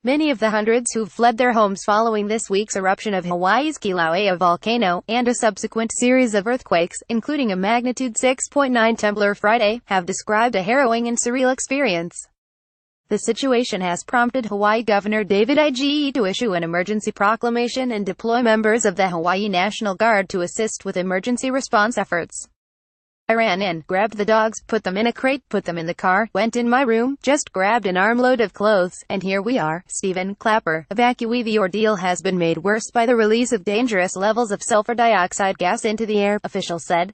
Many of the hundreds who've fled their homes following this week's eruption of Hawaii's Kilauea volcano, and a subsequent series of earthquakes, including a magnitude 6.9 tremor Friday, have described a harrowing and surreal experience. The situation has prompted Hawaii Governor David Ige to issue an emergency proclamation and deploy members of the Hawaii National Guard to assist with emergency response efforts. I ran in, grabbed the dogs, put them in a crate, put them in the car, went in my room, just grabbed an armload of clothes, and here we are. Stephen Clapper, evacuee. The ordeal has been made worse by the release of dangerous levels of sulfur dioxide gas into the air, officials said.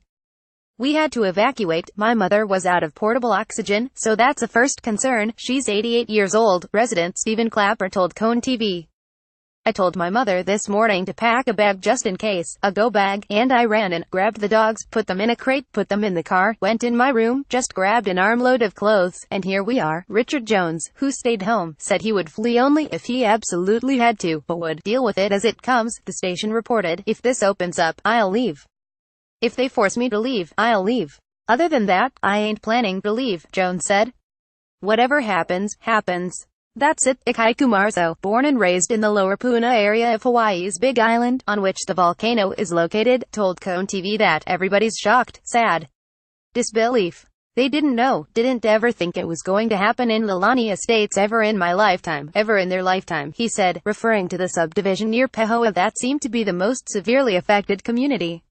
We had to evacuate. My mother was out of portable oxygen, so that's a first concern. She's 88 years old, resident Stephen Clapper told Cone TV. I told my mother this morning to pack a bag just in case, a go bag, and I ran in, grabbed the dogs, put them in a crate, put them in the car, went in my room, just grabbed an armload of clothes, and here we are. Richard Jones, who stayed home, said he would flee only if he absolutely had to, but would deal with it as it comes, the station reported. If this opens up, I'll leave. If they force me to leave, I'll leave. Other than that, I ain't planning to leave, Jones said. Whatever happens, happens. That's it. Ikai Kumarzo, born and raised in the Lower Puna area of Hawaii's Big Island, on which the volcano is located, told Cone TV that everybody's shocked, sad, disbelief. They didn't know, didn't ever think it was going to happen in Leilani Estates ever in my lifetime, ever in their lifetime, he said, referring to the subdivision near Pehoa that seemed to be the most severely affected community.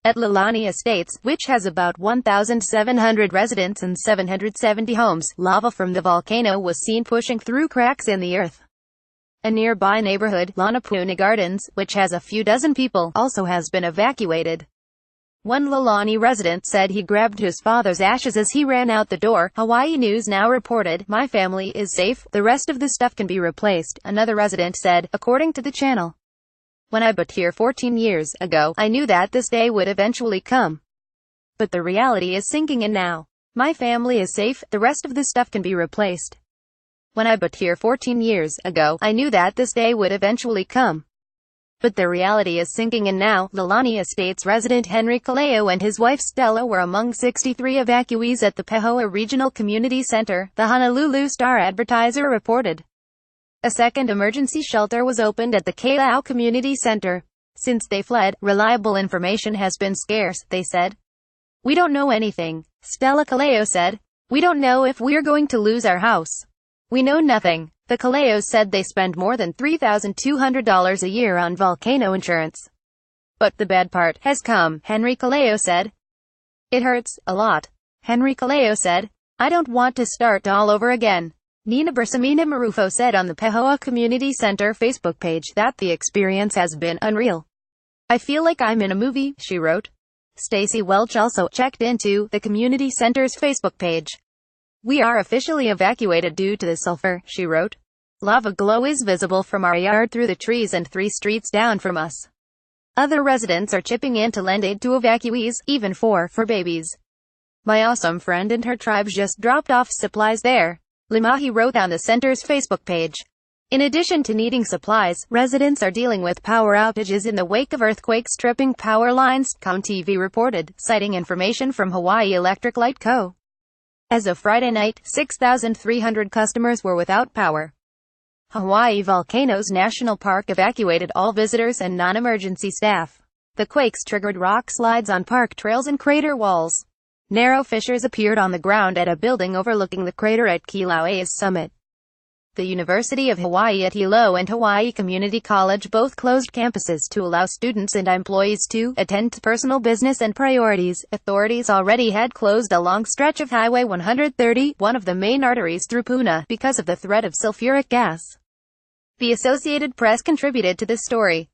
At Leilani Estates, which has about 1,700 residents and 770 homes, lava from the volcano was seen pushing through cracks in the earth. A nearby neighborhood, Lanapuna Gardens, which has a few dozen people, also has been evacuated. One Leilani resident said he grabbed his father's ashes as he ran out the door. Hawaii News Now reported, "My family is safe, the rest of the stuff can be replaced," another resident said, according to the channel. When I got here 14 years ago, I knew that this day would eventually come. But the reality is sinking in now. My family is safe, the rest of the stuff can be replaced. When I got here 14 years ago, I knew that this day would eventually come. But the reality is sinking in now. Leilani Estates resident Henry Kaleo and his wife Stella were among 63 evacuees at the Pehoa Regional Community Center, the Honolulu Star-Advertiser reported. A second emergency shelter was opened at the Kailau Community Center. Since they fled, reliable information has been scarce, they said. We don't know anything, Stella Kaleo said. We don't know if we're going to lose our house. We know nothing. The Kaleos said they spend more than $3,200 a year on volcano insurance. But the bad part has come, Henry Kaleo said. It hurts, a lot. Henry Kaleo said. I don't want to start all over again. Nina Bersamina Marufo said on the Pehoa Community Center Facebook page that the experience has been unreal. I feel like I'm in a movie, she wrote. Stacy Welch also checked into the community center's Facebook page. We are officially evacuated due to the sulfur, she wrote. Lava glow is visible from our yard through the trees and 3 streets down from us. Other residents are chipping in to lend aid to evacuees, even for babies. My awesome friend and her tribes just dropped off supplies there. Limahi wrote on the center's Facebook page. In addition to needing supplies, residents are dealing with power outages in the wake of earthquakes tripping power lines, Cone TV reported, citing information from Hawaii Electric Light Co. As of Friday night, 6,300 customers were without power. Hawaii Volcanoes National Park evacuated all visitors and non-emergency staff. The quakes triggered rock slides on park trails and crater walls. Narrow fissures appeared on the ground at a building overlooking the crater at Kilauea's summit. The University of Hawaii at Hilo and Hawaii Community College both closed campuses to allow students and employees to attend to personal business and priorities. Authorities already had closed a long stretch of Highway 130, one of the main arteries through Puna, because of the threat of sulfuric gas. The Associated Press contributed to this story.